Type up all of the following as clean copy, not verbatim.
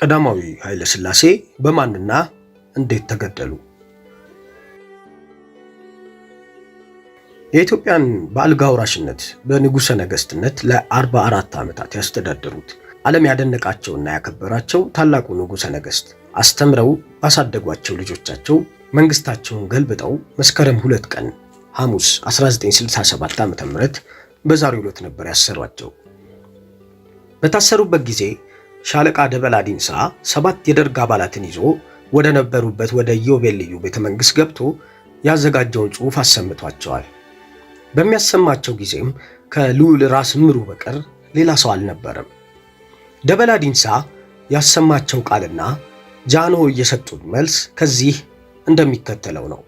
ቀዳማዊ ኃይለ ሥላሴ በማንና እንዴት ተገደሉ? የኢትዮጵያን በአልጋ ወራሽነት በንጉሠ ነገሥትነት ለ44 ዓመታት ያስተዳደሩት ዓለም ያደነቃቸውና ያከበራቸው ታላቁ ንጉሠ ነገሥት አስተምረው ባሳደጓቸው ልጆቻቸው መንግስታቸውን ገልብጠው መስከረም 2 ቀን ሐሙስ 1967 ዓ.ም በዛሬው ዕለት ነበር ያሰሯቸው። በታሰሩበት ጊዜ ሻለቃ ደበላ ዲንሳ 7 የደርግ አባላትን ይዞ ወደ ነበሩበት ወደ ኢዮቤልዩ ቤተ መንግሥት ገብቶ ያዘጋጀውን ጽሑፍ አሰምቷቸዋል። በሚያሰማቸው ጊዜም ከልዑል ራስ ምሩ በቀር ሌላ ሰው አልነበረም። ደበላ ዲንሳ ያሰማቸው ቃልና ጃንሆይ የሰጡት መልስ ከዚህ እንደሚከተለው ነው።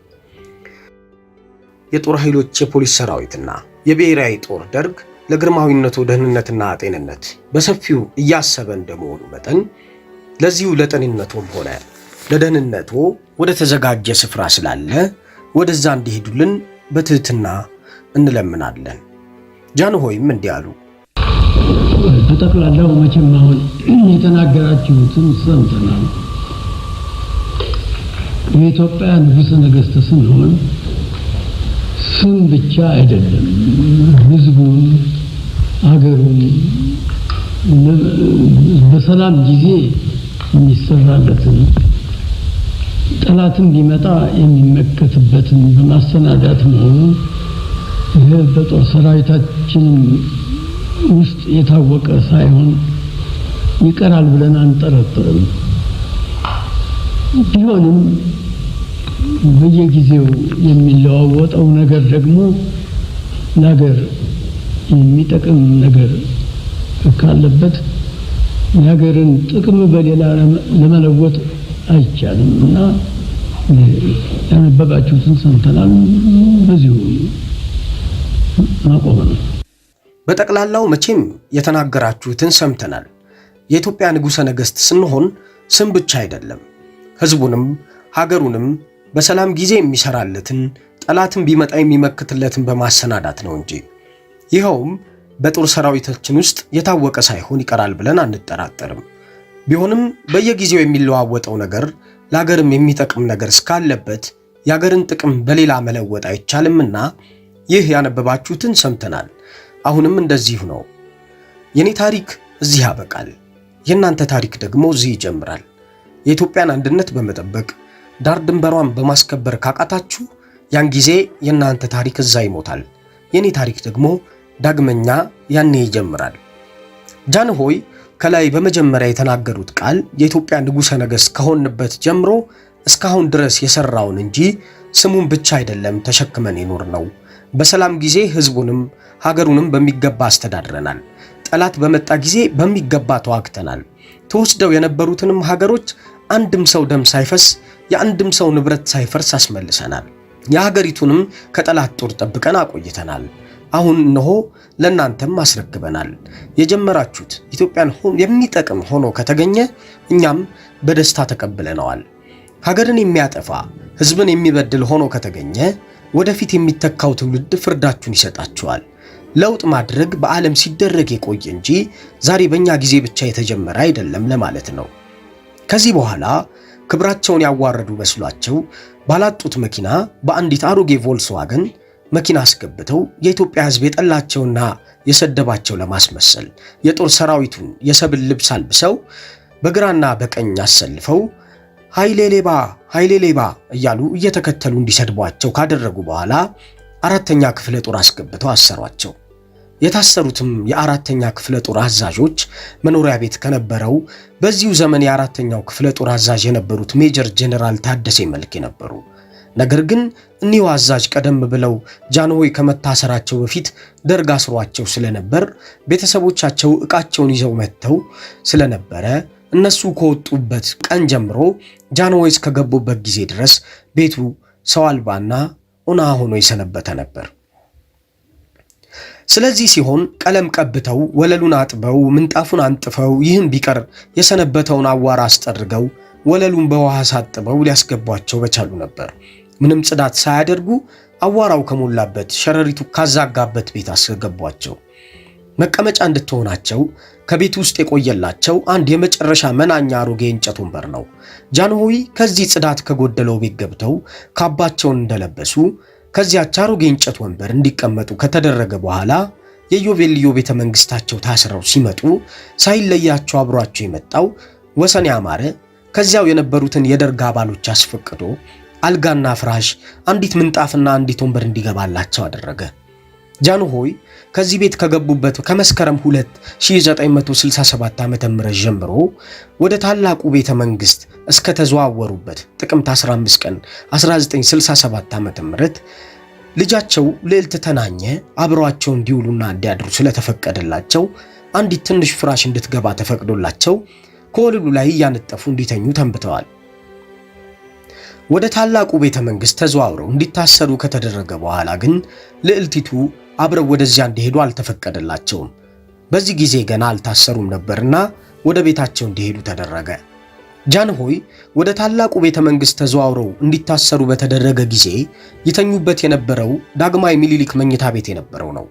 የጦር ኃይሎች የፖሊስ ሰራዊትና የብሔራዊ ጦር ደርግ ለግርማዊነቱ ደህንነትና ጤንነት በሰፊው እያሰበ እንደመሆኑ መጠን ለዚሁ ለጤንነቱም ሆነ ለደህንነቱ ወደ ተዘጋጀ ስፍራ ስላለ ወደዛ እንዲሄዱልን በትህትና እንለምናለን። ጃንሆይም እንዲህ አሉ። በጠቅላላው መቼም አሁን የተናገራችሁትን ሰምተናል። የኢትዮጵያ ንጉሠ ነገሥት ስንሆን ስም ብቻ አይደለም፣ ህዝቡን፣ አገሩን በሰላም ጊዜ የሚሰራለትን ጠላትም ቢመጣ የሚመከትበትን በማሰናዳት መሆኑ ይህ በጦር ሰራዊታችን ውስጥ የታወቀ ሳይሆን ይቀራል ብለን አንጠረጥርም። ቢሆንም በየጊዜው የሚለዋወጠው ነገር ደግሞ ለሀገር የሚጠቅም ነገር ካለበት የሀገርን ጥቅም በሌላ ለመለወጥ አይቻልም እና ያነበባችሁትን ሰምተናል። በዚሁ ማቆም ነው። በጠቅላላው መቼም የተናገራችሁትን ሰምተናል። የኢትዮጵያ ንጉሠ ነገሥት ስንሆን ስም ብቻ አይደለም፣ ህዝቡንም ሀገሩንም በሰላም ጊዜ የሚሰራለትን ጠላትን ቢመጣ የሚመክትለትን በማሰናዳት ነው እንጂ ይኸውም በጦር ሰራዊታችን ውስጥ የታወቀ ሳይሆን ይቀራል ብለን አንጠራጠርም። ቢሆንም በየጊዜው የሚለዋወጠው ነገር ለሀገርም የሚጠቅም ነገር እስካለበት የሀገርን ጥቅም በሌላ መለወጥ አይቻልምና ይህ ያነበባችሁትን ሰምተናል። አሁንም እንደዚሁ ነው። የኔ ታሪክ እዚህ ያበቃል። የእናንተ ታሪክ ደግሞ እዚህ ይጀምራል። የኢትዮጵያን አንድነት በመጠበቅ ዳር ድንበሯን በማስከበር ካቃታችሁ ያን ጊዜ የእናንተ ታሪክ እዛ ይሞታል። የኔ ታሪክ ደግሞ ዳግመኛ ያኔ ይጀምራል። ጃንሆይ ከላይ በመጀመሪያ የተናገሩት ቃል የኢትዮጵያ ንጉሠ ነገሥት ከሆንበት ጀምሮ እስካሁን ድረስ የሰራውን እንጂ ስሙን ብቻ አይደለም ተሸክመን ይኖር ነው። በሰላም ጊዜ ህዝቡንም ሀገሩንም በሚገባ አስተዳድረናል። ጠላት በመጣ ጊዜ በሚገባ ተዋግተናል። ተወስደው የነበሩትንም ሀገሮች አንድም ሰው ደም ሳይፈስ የአንድም ሰው ንብረት ሳይፈርስ አስመልሰናል። የሀገሪቱንም ከጠላት ጦር ጠብቀን አቆይተናል። አሁን እነሆ ለእናንተም አስረክበናል። የጀመራችሁት ኢትዮጵያን የሚጠቅም ሆኖ ከተገኘ እኛም በደስታ ተቀብለነዋል። ሀገርን የሚያጠፋ ህዝብን የሚበድል ሆኖ ከተገኘ ወደፊት የሚተካው ትውልድ ፍርዳችሁን ይሰጣችኋል። ለውጥ ማድረግ በዓለም ሲደረግ የቆየ እንጂ ዛሬ በእኛ ጊዜ ብቻ የተጀመረ አይደለም ለማለት ነው። ከዚህ በኋላ ክብራቸውን ያዋረዱ መስሏቸው ባላጡት መኪና በአንዲት አሮጌ ቮልስዋገን መኪና አስገብተው የኢትዮጵያ ህዝብ የጠላቸውና የሰደባቸው ለማስመሰል የጦር ሰራዊቱን የሰብል ልብስ አልብሰው በግራና በቀኝ አሰልፈው ኃይሌ ሌባ ኃይሌ ሌባ እያሉ እየተከተሉ እንዲሰድቧቸው ካደረጉ በኋላ 4ኛ ክፍለ ጦር አስገብተው አሰሯቸው። የታሰሩትም የ4ኛ ክፍለ ጦር አዛዦች መኖሪያ ቤት ከነበረው በዚሁ ዘመን የ4ኛው ክፍለ ጦር አዛዥ የነበሩት ሜጀር ጄኔራል ታደሰ መልኬ ነበሩ። ነገር ግን እኒሁ አዛዥ ቀደም ብለው ጃንሆይ ከመታሰራቸው በፊት ደርግ አስሯቸው ስለነበር ቤተሰቦቻቸው ዕቃቸውን ይዘው መጥተው ስለነበረ እነሱ ከወጡበት ቀን ጀምሮ ጃንሆይ እስከገቡበት ጊዜ ድረስ ቤቱ ሰው አልባና ኦና ሆኖ የሰነበተ ነበር። ስለዚህ ሲሆን ቀለም ቀብተው ወለሉን አጥበው ምንጣፉን አንጥፈው ይህን ቢቀር የሰነበተውን አዋራ አስጠርገው ወለሉን በውሃ ሳጥበው ሊያስገቧቸው በቻሉ ነበር። ምንም ጽዳት ሳያደርጉ አዋራው ከሞላበት ሸረሪቱ ካዛጋበት ቤት አስገቧቸው። መቀመጫ እንድትሆናቸው ከቤት ውስጥ የቆየላቸው አንድ የመጨረሻ መናኛ አሮጌ እንጨት ወንበር ነው። ጃንሆይ ከዚህ ጽዳት ከጎደለው ቤት ገብተው ካባቸውን እንደለበሱ ከዚያች አሮጌ እንጨት ወንበር እንዲቀመጡ ከተደረገ በኋላ የኢዮቤልዩ ቤተ መንግስታቸው ታስረው ሲመጡ ሳይለያቸው አብሯቸው የመጣው ወሰኔ አማረ ከዚያው የነበሩትን የደርግ አባሎች አስፈቅዶ አልጋና ፍራሽ፣ አንዲት ምንጣፍና አንዲት ወንበር እንዲገባላቸው አደረገ። ጃንሆይ ከዚህ ቤት ከገቡበት ከመስከረም 2 1967 ዓ.ም ጀምሮ ወደ ታላቁ ቤተ መንግስት እስከ ተዘዋወሩበት ጥቅምት 15 ቀን 1967 ዓ.ም ልጃቸው ልዕልት ተናኘ አብረዋቸው እንዲውሉና እንዲያድሩ ስለተፈቀደላቸው አንዲት ትንሽ ፍራሽ እንድትገባ ተፈቅዶላቸው ከወለሉ ላይ ያነጠፉ እንዲተኙ ተንብተዋል። ወደ ታላቁ ቤተ መንግስት ተዘዋውረው እንዲታሰሩ ከተደረገ በኋላ ግን ልዕልቲቱ አብረው ወደዚያ እንዲሄዱ አልተፈቀደላቸውም። በዚህ ጊዜ ገና አልታሰሩም ነበርና ወደ ቤታቸው እንዲሄዱ ተደረገ። ጃንሆይ ወደ ታላቁ ቤተ መንግስት ተዘዋውረው እንዲታሰሩ በተደረገ ጊዜ የተኙበት የነበረው ዳግማዊ ሚኒሊክ መኝታ ቤት የነበረው ነው።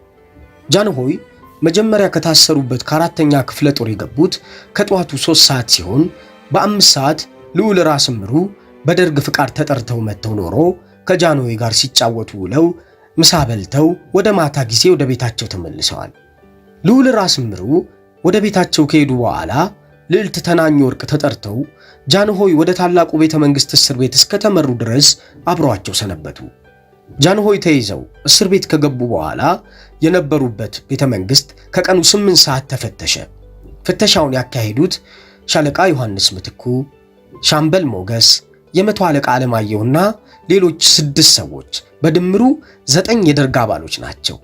ጃንሆይ መጀመሪያ ከታሰሩበት ከአራተኛ ክፍለ ጦር የገቡት ከጠዋቱ 3 ሰዓት ሲሆን በ5 ሰዓት ልዑል ራስ ምሩ በደርግ ፍቃድ ተጠርተው መጥተው ኖሮ ከጃንሆይ ጋር ሲጫወቱ ውለው ምሳ በልተው ወደ ማታ ጊዜ ወደ ቤታቸው ተመልሰዋል። ልዑል ራስ ምሩ ወደ ቤታቸው ከሄዱ በኋላ ልዕልት ተናኘ ወርቅ ተጠርተው ጃንሆይ ወደ ታላቁ ቤተ መንግስት እስር ቤት እስከተመሩ ድረስ አብረዋቸው ሰነበቱ። ጃንሆይ ተይዘው እስር ቤት ከገቡ በኋላ የነበሩበት ቤተ መንግስት ከቀኑ 8 ሰዓት ተፈተሸ። ፍተሻውን ያካሄዱት ሻለቃ ዮሐንስ ምትኩ፣ ሻምበል ሞገስ፣ የመቶ አለቃ አለማየሁና ሌሎች 6 ሰዎች በድምሩ 9 የደርግ አባሎች ናቸው።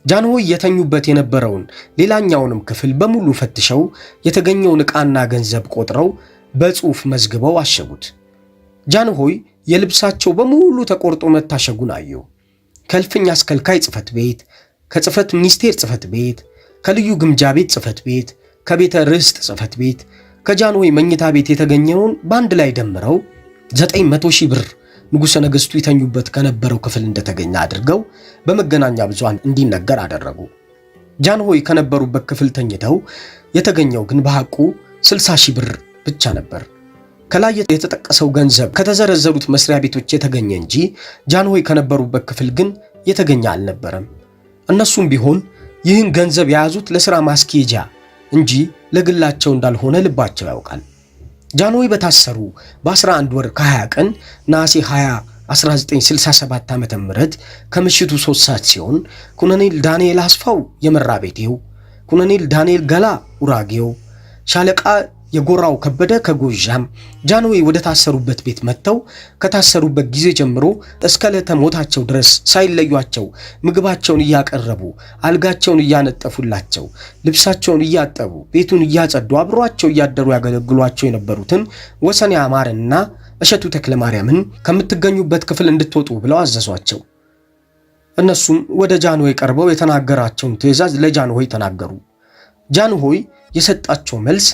ጃንሆይ የተኙበት የነበረውን ሌላኛውንም ክፍል በሙሉ ፈትሸው የተገኘውን ዕቃና ገንዘብ ቆጥረው በጽሑፍ መዝግበው አሸጉት። ጃንሆይ የልብሳቸው በሙሉ ተቆርጦ መታሸጉን አየው። ከልፍኝ አስከልካይ ጽሕፈት ቤት፣ ከጽሕፈት ሚኒስቴር ጽሕፈት ቤት፣ ከልዩ ግምጃ ቤት ጽሕፈት ቤት፣ ከቤተ ርስት ጽሕፈት ቤት፣ ከጃንሆይ መኝታ ቤት የተገኘውን በአንድ ላይ ደምረው 900,000 ብር ንጉሠ ነገሥቱ የተኙበት ከነበረው ክፍል እንደተገኘ አድርገው በመገናኛ ብዙሃን እንዲነገር አደረጉ። ጃንሆይ ከነበሩበት ክፍል ተኝተው የተገኘው ግን በሐቁ 60,000 ብር ብቻ ነበር። ከላይ የተጠቀሰው ገንዘብ ከተዘረዘሩት መስሪያ ቤቶች የተገኘ እንጂ ጃንሆይ ከነበሩበት ክፍል ግን የተገኘ አልነበረም። እነሱም ቢሆን ይህን ገንዘብ የያዙት ለሥራ ማስኬጃ እንጂ ለግላቸው እንዳልሆነ ልባቸው ያውቃል። ጃንሆይ በታሰሩ በ11 ወር ከ20 ቀን ነሐሴ 20 1967 ዓ.ም ከምሽቱ 3 ሰዓት ሲሆን ኮሎኔል ዳንኤል አስፋው የመራቤቴው፣ ኮሎኔል ዳንኤል ገላ ኡራጌው፣ ሻለቃ የጎራው ከበደ ከጎጃም ጃንሆይ ወደ ታሰሩበት ቤት መጥተው ከታሰሩበት ጊዜ ጀምሮ እስከ ዕለተ ሞታቸው ድረስ ሳይለዩአቸው ምግባቸውን እያቀረቡ አልጋቸውን እያነጠፉላቸው ልብሳቸውን እያጠቡ ቤቱን እያጸዱ አብሯቸው እያደሩ ያገለግሏቸው የነበሩትን ወሰኔ አማረና እሸቱ ተክለማርያምን ከምትገኙበት ክፍል እንድትወጡ ብለው አዘዟቸው። እነሱም ወደ ጃንሆይ ቀርበው የተናገራቸውን ትዕዛዝ ለጃንሆይ ተናገሩ። ጃንሆይ የሰጣቸው መልስ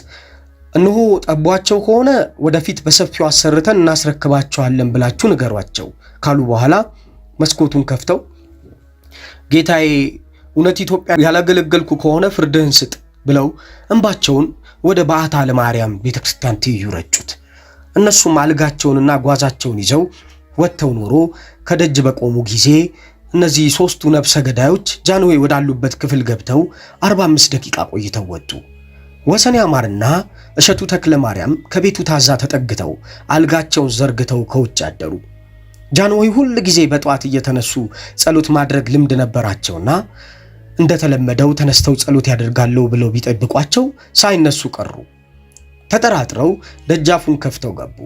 እነሆ ጠቧቸው ከሆነ ወደፊት በሰፊው አሰርተን እናስረክባቸዋለን ብላችሁ ንገሯቸው ካሉ በኋላ መስኮቱን ከፍተው ጌታዬ እውነት ኢትዮጵያ ያላገለገልኩ ከሆነ ፍርድህን ስጥ ብለው እንባቸውን ወደ በዓታ ለማርያም ቤተክርስቲያን ትይዩ ረጩት። እነሱም አልጋቸውንና ጓዛቸውን ይዘው ወጥተው ኖሮ ከደጅ በቆሙ ጊዜ እነዚህ 3ቱ ነፍሰ ገዳዮች ጃንሆይ ወዳሉበት ክፍል ገብተው 45 ደቂቃ ቆይተው ወጡ። ወሰኔ አማርና እሸቱ ተክለማርያም ከቤቱ ታዛ ተጠግተው አልጋቸውን ዘርግተው ከውጭ አደሩ። ጃንሆይ ሁል ጊዜ በጧት እየተነሱ ጸሎት ማድረግ ልምድ ነበራቸውና እንደተለመደው ተነስተው ጸሎት ያደርጋሉ ብለው ቢጠብቋቸው ሳይነሱ ቀሩ። ተጠራጥረው ደጃፉን ከፍተው ገቡ።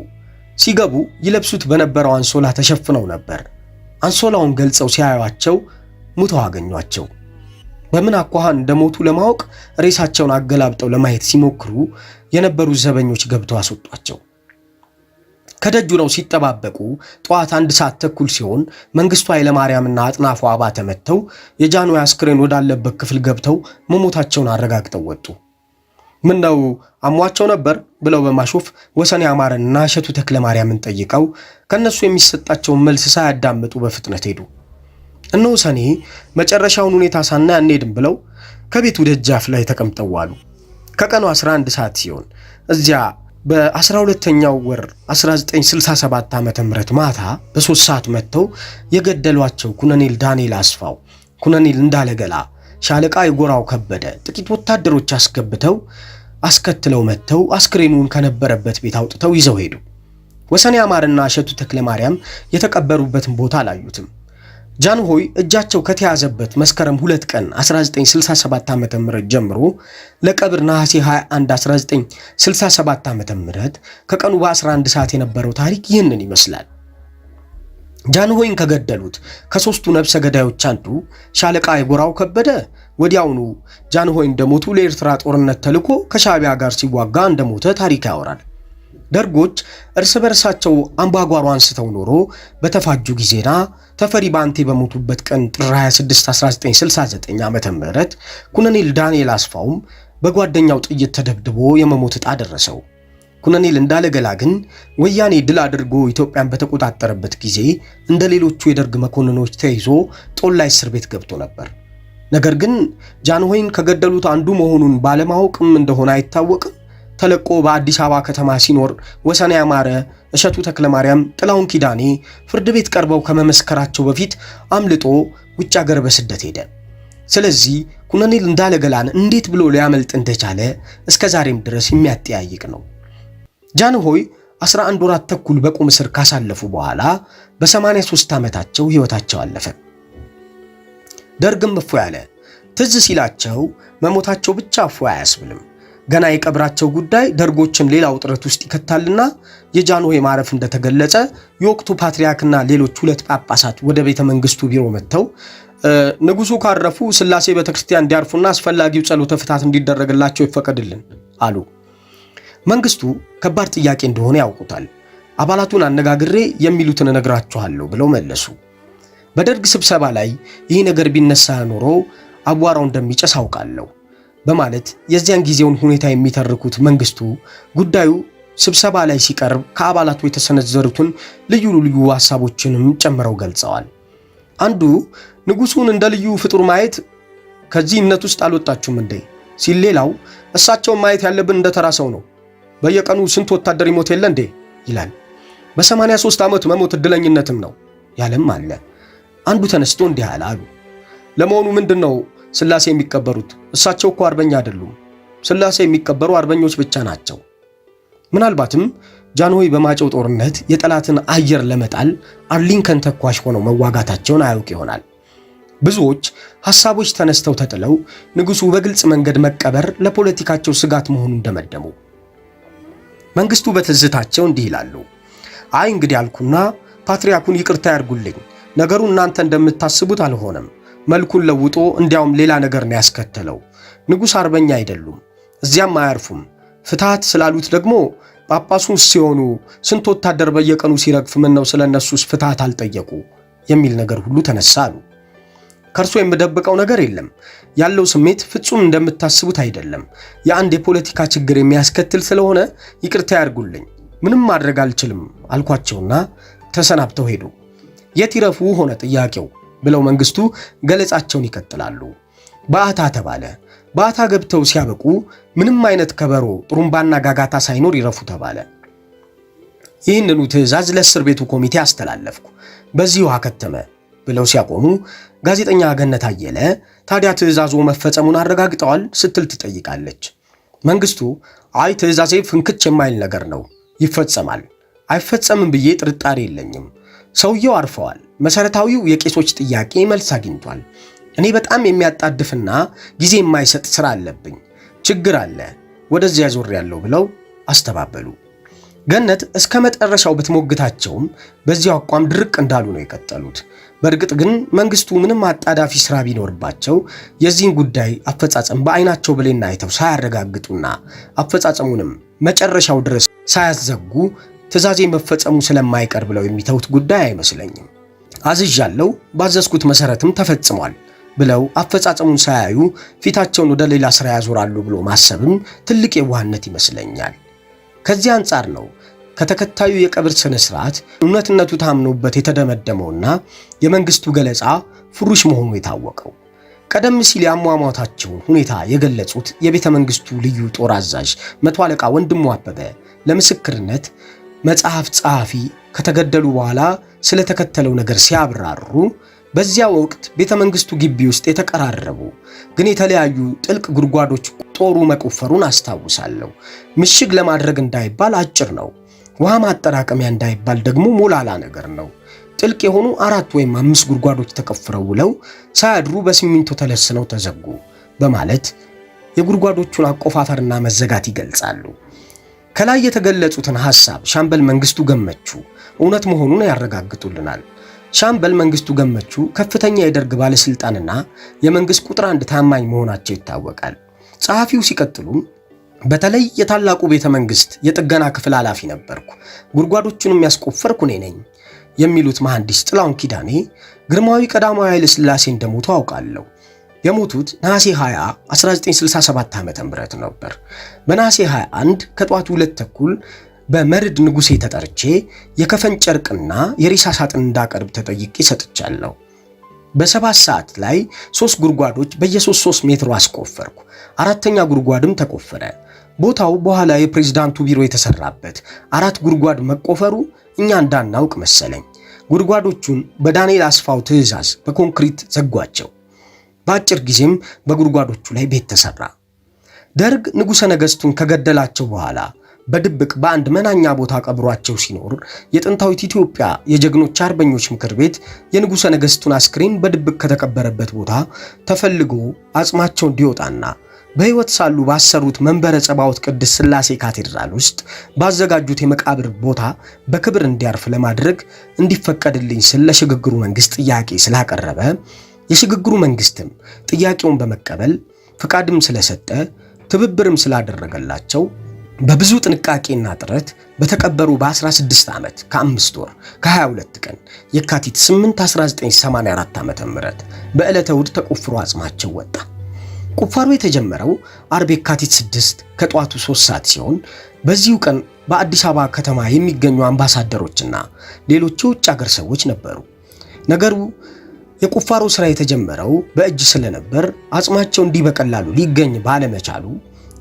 ሲገቡ ይለብሱት በነበረው አንሶላ ተሸፍነው ነበር። አንሶላውን ገልጸው ሲያዩአቸው ሙተው አገኟቸው። በምን አኳኋን እንደሞቱ ለማወቅ ሬሳቸውን አገላብጠው ለማየት ሲሞክሩ የነበሩ ዘበኞች ገብተው አስወጧቸው። ከደጁ ነው ሲጠባበቁ ጠዋት 1 ሰዓት ተኩል ሲሆን መንግስቱ ኃይለማርያምና አጥናፉ አባተ መጥተው የጃንሆይ አስክሬን ወዳለበት ክፍል ገብተው መሞታቸውን አረጋግጠው ወጡ። ምን ነው አሟቸው ነበር ብለው በማሾፍ ወሰኔ አማረንና እሸቱ ተክለማርያምን ጠይቀው ከነሱ የሚሰጣቸውን መልስ ሳያዳምጡ በፍጥነት ሄዱ። እነሆ ሰኔ መጨረሻውን ሁኔታ ሳናይ አንሄድም ብለው ከቤቱ ደጃፍ ላይ ተቀምጠው ዋሉ። ከቀኑ 11 ሰዓት ሲሆን እዚያ በ12ኛው ወር 1967 ዓመተ ምህረት ማታ በ3 ሰዓት መጥተው የገደሏቸው ኮሎኔል ዳንኤል አስፋው፣ ኮሎኔል እንዳለገላ፣ ሻለቃ የጎራው ከበደ ጥቂት ወታደሮች አስከትለው መጥተው አስክሬኑን ከነበረበት ቤት አውጥተው ይዘው ሄዱ። ወሰኔ አማረና እሸቱ ተክለማርያም የተቀበሩበትን ቦታ አላዩትም። ጃንሆይ እጃቸው ከተያዘበት መስከረም 2 ቀን 1967 ዓመተ ምህረት ጀምሮ ለቀብር ነሐሴ 21 1967 ዓመተ ምህረት ከቀኑ በ11 ሰዓት የነበረው ታሪክ ይህንን ይመስላል። ጃንሆይን ከገደሉት ከሶስቱ ነፍሰ ገዳዮች አንዱ ሻለቃ የጎራው ከበደ ወዲያውኑ ጃንሆይ እንደሞቱ ለኤርትራ ጦርነት ተልኮ ከሻዕቢያ ጋር ሲዋጋ እንደሞተ ታሪክ ያወራል። ደርጎች እርስ በርሳቸው አምባጓሮ አንስተው ኖሮ በተፋጁ ጊዜና ተፈሪ ባንቴ በሞቱበት ቀን ጥር 26 1969 ዓመተ ምህረት ኮሎኔል ዳንኤል አስፋውም በጓደኛው ጥይት ተደብድቦ የመሞት ዕጣ ደረሰው። ኮሎኔል እንዳለገላ ግን ወያኔ ድል አድርጎ ኢትዮጵያን በተቆጣጠረበት ጊዜ እንደ ሌሎቹ የደርግ መኮንኖች ተይዞ ጦላይ እስር ቤት ገብቶ ነበር። ነገር ግን ጃንሆይን ከገደሉት አንዱ መሆኑን ባለማወቅም እንደሆነ አይታወቅም ተለቆ በአዲስ አበባ ከተማ ሲኖር ወሰኔ አማረ፣ እሸቱ ተክለማርያም፣ ጥላሁን ኪዳኔ ፍርድ ቤት ቀርበው ከመመስከራቸው በፊት አምልጦ ውጭ ሀገር በስደት ሄደ። ስለዚህ ኮሎኔል እንዳለገላን እንዴት ብሎ ሊያመልጥ እንደቻለ እስከ ዛሬም ድረስ የሚያጠያይቅ ነው። ጃንሆይ 11 ወራት ተኩል በቁም እስር ካሳለፉ በኋላ በ83 ዓመታቸው ሕይወታቸው አለፈ። ደርግም እፎይ አለ። ትዝ ሲላቸው መሞታቸው ብቻ እፎይ አያስብልም። ገና የቀብራቸው ጉዳይ ደርጎችን ሌላ ውጥረት ውስጥ ይከታልና የጃንሆይ ማረፍ እንደተገለጸ የወቅቱ ፓትርያርክና ሌሎች 2 ጳጳሳት ወደ ቤተ መንግስቱ ቢሮ መጥተው ንጉሱ ካረፉ ስላሴ ቤተክርስቲያን እንዲያርፉና አስፈላጊው ጸሎተ ፍትሐት እንዲደረግላቸው ይፈቀድልን አሉ። መንግስቱ ከባድ ጥያቄ እንደሆነ ያውቁታል። አባላቱን አነጋግሬ የሚሉትን እነግራችኋለሁ ብለው መለሱ። በደርግ ስብሰባ ላይ ይህ ነገር ቢነሳ ኖሮ አቧራው እንደሚጨስ አውቃለሁ በማለት የዚያን ጊዜውን ሁኔታ የሚተርኩት መንግስቱ ጉዳዩ ስብሰባ ላይ ሲቀርብ ከአባላቱ የተሰነዘሩትን ልዩ ልዩ ሐሳቦችንም ጨምረው ገልጸዋል። አንዱ ንጉሱን እንደ ልዩ ፍጡር ማየት ከዚህ እምነት ውስጥ አልወጣችሁም እንዴ ሲል፣ ሌላው እሳቸውን ማየት ያለብን እንደ ተራ ሰው ነው፣ በየቀኑ ስንት ወታደር ይሞት የለ እንዴ ይላል። በ83 ዓመት መሞት እድለኝነትም ነው ያለም አለ። አንዱ ተነስቶ እንዲህ አሉ፣ ለመሆኑ ምንድነው ስላሴ የሚቀበሩት? እሳቸው እኮ አርበኛ አይደሉም። ስላሴ የሚቀበሩ አርበኞች ብቻ ናቸው። ምናልባትም ጃንሆይ በማጨው ጦርነት የጠላትን አየር ለመጣል አርሊንከን ተኳሽ ሆነው መዋጋታቸውን አያውቅ ይሆናል። ብዙዎች ሐሳቦች ተነስተው ተጥለው ንጉሱ በግልጽ መንገድ መቀበር ለፖለቲካቸው ስጋት መሆኑን እንደመደሙ መንግስቱ በትዝታቸው እንዲህ ይላሉ። አይ እንግዲህ አልኩና ፓትርያርኩን ይቅርታ ያርጉልኝ፣ ነገሩ እናንተ እንደምታስቡት አልሆነም። መልኩን ለውጦ እንዲያውም ሌላ ነገር ነው ያስከተለው። ንጉስ አርበኛ አይደሉም፣ እዚያም አያርፉም። ፍትሐት ስላሉት ደግሞ ጳጳሱ ሲሆኑ ስንት ወታደር በየቀኑ ሲረግፍ ምን ነው ስለነሱስ ፍትሐት አልጠየቁ የሚል ነገር ሁሉ ተነሳሉ። ከርሶ የምደብቀው ነገር የለም። ያለው ስሜት ፍጹም እንደምታስቡት አይደለም። የአንድ የፖለቲካ ችግር የሚያስከትል ስለሆነ ይቅርታ ያርጉልኝ፣ ምንም ማድረግ አልችልም አልኳቸውና ተሰናብተው ሄዱ። የት ይረፉ ሆነ ጥያቄው ብለው መንግስቱ ገለጻቸውን ይቀጥላሉ። ባታ ተባለ። ባታ ገብተው ሲያበቁ ምንም አይነት ከበሮ፣ ጥሩምባና ጋጋታ ሳይኖር ይረፉ ተባለ። ይህንኑ ትዕዛዝ ለእስር ቤቱ ኮሚቴ አስተላለፍኩ፣ በዚሁ አከተመ ብለው ሲያቆሙ ጋዜጠኛ ገነት አየለ ታዲያ ትዕዛዙ መፈጸሙን አረጋግጠዋል ስትል ትጠይቃለች። መንግስቱ አይ ትዕዛዜ ፍንክች የማይል ነገር ነው፣ ይፈጸማል። አይፈጸምም ብዬ ጥርጣሬ የለኝም። ሰውየው አርፈዋል። መሰረታዊው የቄሶች ጥያቄ መልስ አግኝቷል። እኔ በጣም የሚያጣድፍና ጊዜ የማይሰጥ ስራ አለብኝ፣ ችግር አለ፣ ወደዚያ ዞር ያለው ብለው አስተባበሉ። ገነት እስከ መጨረሻው ብትሞግታቸውም በዚያው አቋም ድርቅ እንዳሉ ነው የቀጠሉት። በእርግጥ ግን መንግስቱ ምንም አጣዳፊ ስራ ቢኖርባቸው የዚህን ጉዳይ አፈጻጸም በአይናቸው ብሌና አይተው ሳያረጋግጡና አፈጻጸሙንም መጨረሻው ድረስ ሳያዘጉ ትዕዛዜ መፈጸሙ ስለማይቀር ብለው የሚተውት ጉዳይ አይመስለኝም። አዝዣለሁ፣ ባዘዝኩት መሰረትም ተፈጽሟል ብለው አፈጻጸሙን ሳያዩ ፊታቸውን ወደ ሌላ ስራ ያዞራሉ ብሎ ማሰብም ትልቅ የዋህነት ይመስለኛል። ከዚህ አንጻር ነው ከተከታዩ የቀብር ስነ ስርዓት እውነትነቱ ታምኖበት የተደመደመውና የመንግስቱ ገለጻ ፍሩሽ መሆኑ የታወቀው። ቀደም ሲል ያሟሟታቸውን ሁኔታ የገለጹት የቤተ መንግስቱ ልዩ ጦር አዛዥ መቶ አለቃ ወንድሙ አበበ ለምስክርነት መጽሐፍ ጸሐፊ ከተገደሉ በኋላ ስለተከተለው ነገር ሲያብራሩ በዚያ ወቅት ቤተ መንግስቱ ግቢ ውስጥ የተቀራረቡ ግን የተለያዩ ጥልቅ ጉድጓዶች ጦሩ መቆፈሩን አስታውሳለሁ። ምሽግ ለማድረግ እንዳይባል አጭር ነው፣ ውሃ ማጠራቀሚያ እንዳይባል ደግሞ ሞላላ ነገር ነው። ጥልቅ የሆኑ 4 ወይም 5 ጉድጓዶች ተቆፍረው ውለው ሳያድሩ በሲሚንቶ ተለስነው ተዘጉ በማለት የጉድጓዶቹን አቆፋፈርና መዘጋት ይገልጻሉ። ከላይ የተገለጹትን ሐሳብ ሻምበል መንግስቱ ገመቹ እውነት መሆኑን ያረጋግጡልናል። ሻምበል መንግስቱ ገመቹ ከፍተኛ የደርግ ባለስልጣንና የመንግስት ቁጥር 1 ታማኝ መሆናቸው ይታወቃል። ጸሐፊው ሲቀጥሉም በተለይ የታላቁ ቤተ መንግስት የጥገና ክፍል ኃላፊ ነበርኩ፣ ጉድጓዶቹንም ያስቆፈርኩ እኔ ነኝ የሚሉት መሐንዲስ ጥላሁን ኪዳኔ ግርማዊ ቀዳማዊ ኃይለ ሥላሴ እንደሞቱ አውቃለሁ። የሞቱት ነሐሴ 20 1967 ዓ.ም ነበር። በነሐሴ 21 ከጧቱ 2 ተኩል በመርድ ንጉሴ ተጠርቼ የከፈን ጨርቅና የሬሳ ሳጥን እንዳቀርብ ተጠይቄ ሰጥቻለሁ። በ7 ሰዓት ላይ 3 ጉድጓዶች በየ3 ሜትሩ አስቆፈርኩ። 4ኛ ጉድጓድም ተቆፈረ። ቦታው በኋላ የፕሬዝዳንቱ ቢሮ የተሰራበት 4 ጉድጓድ መቆፈሩ እኛ እንዳናውቅ መሰለኝ። ጉድጓዶቹን በዳንኤል አስፋው ትዕዛዝ በኮንክሪት ዘጓቸው። በአጭር ጊዜም በጉድጓዶቹ ላይ ቤት ተሰራ። ደርግ ንጉሠ ነገሥቱን ከገደላቸው በኋላ በድብቅ በአንድ መናኛ ቦታ ቀብሯቸው ሲኖር የጥንታዊት ኢትዮጵያ የጀግኖች አርበኞች ምክር ቤት የንጉሠ ነገሥቱን አስክሬን በድብቅ ከተቀበረበት ቦታ ተፈልጎ አጽማቸው እንዲወጣና በሕይወት ሳሉ ባሰሩት መንበረ ጸባዖት ቅድስት ሥላሴ ካቴድራል ውስጥ ባዘጋጁት የመቃብር ቦታ በክብር እንዲያርፍ ለማድረግ እንዲፈቀድልኝ ስለ ለሽግግሩ መንግስት ጥያቄ ስላቀረበ የሽግግሩ መንግስትም ጥያቄውን በመቀበል ፍቃድም ስለሰጠ ትብብርም ስላደረገላቸው በብዙ ጥንቃቄና ጥረት በተቀበሩ በ16 ዓመት ከ5 ወር ከ22 ቀን የካቲት 8 1984 ዓ.ም በዕለተ እሑድ ተቆፍሮ አጽማቸው ወጣ። ቁፋሮ የተጀመረው አርብ የካቲት 6 ከጧቱ 3 ሰዓት ሲሆን በዚሁ ቀን በአዲስ አበባ ከተማ የሚገኙ አምባሳደሮችና ሌሎች የውጭ ሀገር ሰዎች ነበሩ። ነገሩ የቁፋሮ ስራ የተጀመረው በእጅ ስለነበር አጽማቸው እንዲህ በቀላሉ ሊገኝ ባለመቻሉ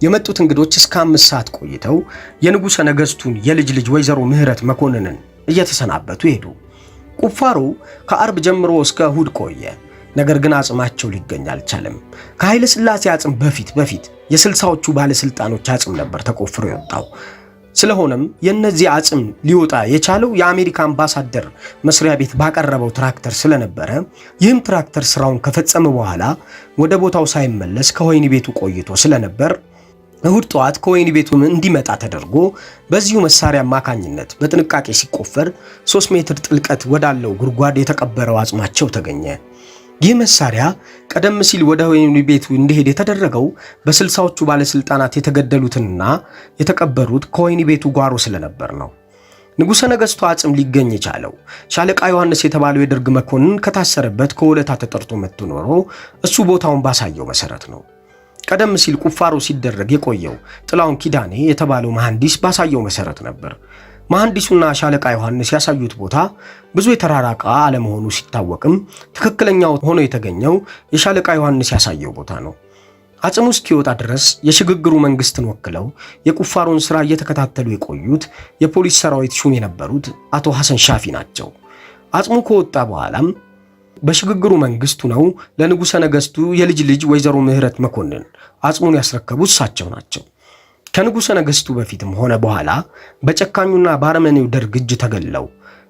የመጡት እንግዶች እስከ 5 ሰዓት ቆይተው የንጉሠ ነገሥቱን የልጅ ልጅ ወይዘሮ ምህረት መኮንንን እየተሰናበቱ ሄዱ። ቁፋሮ ከአርብ ጀምሮ እስከ እሁድ ቆየ። ነገር ግን አጽማቸው ሊገኝ አልቻለም። ከኃይለ ሥላሴ አጽም በፊት የ60ዎቹ ባለስልጣኖች አጽም ነበር ተቆፍሮ የወጣው። ስለሆነም የነዚህ አጽም ሊወጣ የቻለው የአሜሪካ አምባሳደር መስሪያ ቤት ባቀረበው ትራክተር ስለነበረ ይህም ትራክተር ስራውን ከፈጸመ በኋላ ወደ ቦታው ሳይመለስ ከወይኒ ቤቱ ቆይቶ ስለነበር እሁድ ጠዋት ከወይኒ ቤቱ እንዲመጣ ተደርጎ በዚሁ መሳሪያ አማካኝነት በጥንቃቄ ሲቆፈር 3 ሜትር ጥልቀት ወዳለው ጉድጓድ የተቀበረው አጽማቸው ተገኘ። ይህ መሳሪያ ቀደም ሲል ወደ ወይኒ ቤቱ እንዲሄድ የተደረገው በ60ዎቹ ባለስልጣናት የተገደሉትና የተቀበሩት ከወይኒ ቤቱ ጓሮ ስለነበር ነው። ንጉሠ ነገሥቱ አጽም ሊገኝ የቻለው ሻለቃ ዮሐንስ የተባለው የደርግ መኮንን ከታሰረበት ከወለታ ተጠርቶ መጥቶ ኖሮ እሱ ቦታውን ባሳየው መሰረት ነው። ቀደም ሲል ቁፋሮ ሲደረግ የቆየው ጥላሁን ኪዳኔ የተባለው መሐንዲስ ባሳየው መሰረት ነበር። መሐንዲሱና ሻለቃ ዮሐንስ ያሳዩት ቦታ ብዙ የተራራቀ አለመሆኑ ሲታወቅም ትክክለኛው ሆኖ የተገኘው የሻለቃ ዮሐንስ ያሳየው ቦታ ነው። አጽሙ እስኪወጣ ድረስ የሽግግሩ መንግስትን ወክለው የቁፋሮን ስራ እየተከታተሉ የቆዩት የፖሊስ ሰራዊት ሹም የነበሩት አቶ ሐሰን ሻፊ ናቸው። አጽሙ ከወጣ በኋላም በሽግግሩ መንግስቱ ነው ለንጉሠ ነገሥቱ የልጅ ልጅ ወይዘሮ ምህረት መኮንን አጽሙን ያስረከቡት እሳቸው ናቸው። ከንጉሠ ነገሥቱ በፊትም ሆነ በኋላ በጨካኙና ባረመኔው ደርግ እጅ ተገለው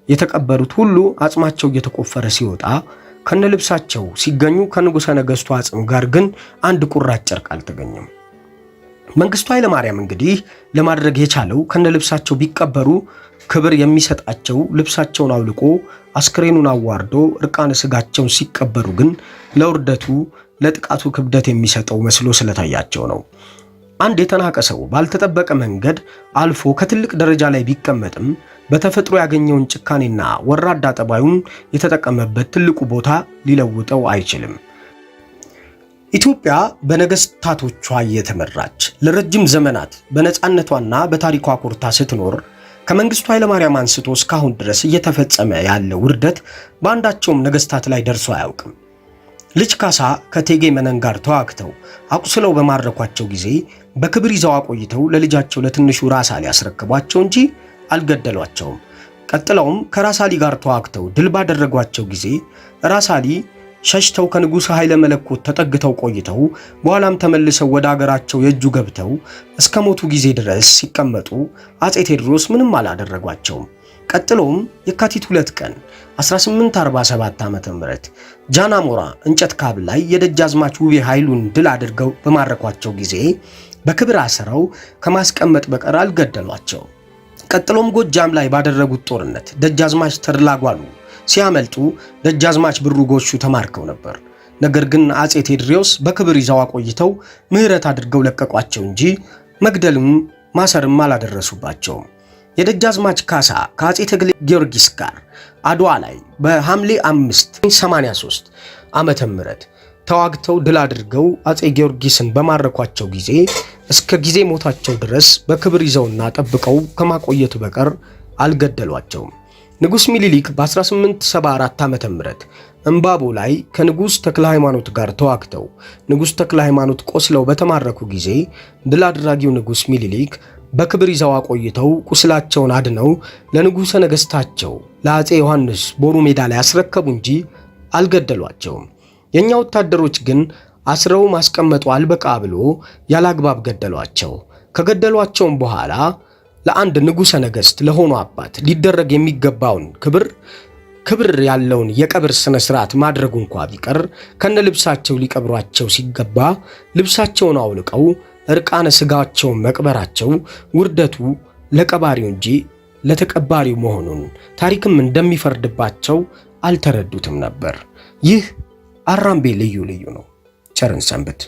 የተቀበሩት ሁሉ አጽማቸው እየተቆፈረ ሲወጣ ከነልብሳቸው ሲገኙ ከንጉሠ ነገሥቱ አጽም ጋር ግን አንድ ቁራጭ ጨርቅ አልተገኘም። መንግስቱ ኃይለ ማርያም እንግዲህ ለማድረግ የቻለው ከነልብሳቸው ቢቀበሩ ክብር የሚሰጣቸው ልብሳቸውን አውልቆ አስክሬኑን አዋርዶ እርቃነ ስጋቸውን ሲቀበሩ ግን ለውርደቱ ለጥቃቱ ክብደት የሚሰጠው መስሎ ስለታያቸው ነው። አንድ የተናቀ ሰው ባልተጠበቀ መንገድ አልፎ ከትልቅ ደረጃ ላይ ቢቀመጥም በተፈጥሮ ያገኘውን ጭካኔና ወራዳ ጠባዩን የተጠቀመበት ትልቁ ቦታ ሊለውጠው አይችልም። ኢትዮጵያ በነገስታቶቿ እየተመራች ለረጅም ዘመናት በነፃነቷና በታሪኳ ኮርታ ስትኖር ከመንግስቱ ኃይለ ማርያም አንስቶ እስካሁን ድረስ እየተፈጸመ ያለው ውርደት በአንዳቸውም ነገስታት ላይ ደርሶ አያውቅም። ልጅ ካሳ ከእቴጌ መነን ጋር ተዋግተው አቁስለው በማረኳቸው ጊዜ በክብር ይዘው አቆይተው ለልጃቸው ለትንሹ ራስ አሊ ያስረከቧቸው እንጂ አልገደሏቸውም። ቀጥለውም ከራስ አሊ ጋር ተዋግተው ድል ባደረጓቸው ጊዜ ራስ አሊ ሸሽተው ከንጉሥ ኃይለ መለኮት ተጠግተው ቆይተው በኋላም ተመልሰው ወደ አገራቸው የእጁ ገብተው እስከ ሞቱ ጊዜ ድረስ ሲቀመጡ አፄ ቴዎድሮስ ምንም አላደረጓቸውም። ቀጥሎም የካቲት 2 ቀን 1847 ዓ.ም ጃናሞራ እንጨት ካብ ላይ የደጃዝማች ውቤ ኃይሉን ድል አድርገው በማረኳቸው ጊዜ በክብር አስረው ከማስቀመጥ በቀር አልገደሏቸው። ቀጥሎም ጎጃም ላይ ባደረጉት ጦርነት ደጃዝማች ተድላጓሉ ሲያመልጡ ደጃዝማች ብሩ ጎሹ ተማርከው ነበር። ነገር ግን አፄ ቴዎድሮስ በክብር ይዘው አቆይተው ምህረት አድርገው ለቀቋቸው እንጂ መግደልም ማሰርም አላደረሱባቸውም። የደጃዝማች ካሳ ከአፄ ተክለ ጊዮርጊስ ጋር አድዋ ላይ በሐምሌ 583 ዓመተ ምህረት ተዋግተው ድል አድርገው አፄ ጊዮርጊስን በማረኳቸው ጊዜ እስከ ጊዜ ሞታቸው ድረስ በክብር ይዘውና ጠብቀው ከማቆየት በቀር አልገደሏቸውም። ንጉስ ሚኒሊክ በ1874 ዓመተ ምህረት እምባቦ ላይ ከንጉስ ተክለ ሃይማኖት ጋር ተዋግተው ንጉስ ተክለ ሃይማኖት ቆስለው በተማረኩ ጊዜ ድል አድራጊው ንጉስ ሚኒሊክ በክብር ይዘው አቆይተው ቁስላቸውን አድነው ለንጉሠ ነገሥታቸው ለአፄ ዮሐንስ ቦሩ ሜዳ ላይ አስረከቡ እንጂ አልገደሏቸውም። የኛ ወታደሮች ግን አስረው ማስቀመጡ አልበቃ ብሎ ያላግባብ ገደሏቸው። ከገደሏቸውም በኋላ ለአንድ ንጉሠ ነገሥት ለሆኑ አባት ሊደረግ የሚገባውን ክብር ያለውን የቀብር ስነ ስርዓት ማድረጉ እንኳ ቢቀር ከነ ልብሳቸው ሊቀብሯቸው ሲገባ ልብሳቸውን አውልቀው እርቃነ ስጋቸውን መቅበራቸው ውርደቱ ለቀባሪው እንጂ ለተቀባሪው መሆኑን ታሪክም እንደሚፈርድባቸው አልተረዱትም ነበር። ይህ አራምቤ ልዩ ልዩ ነው። ቸርን ሰንብት።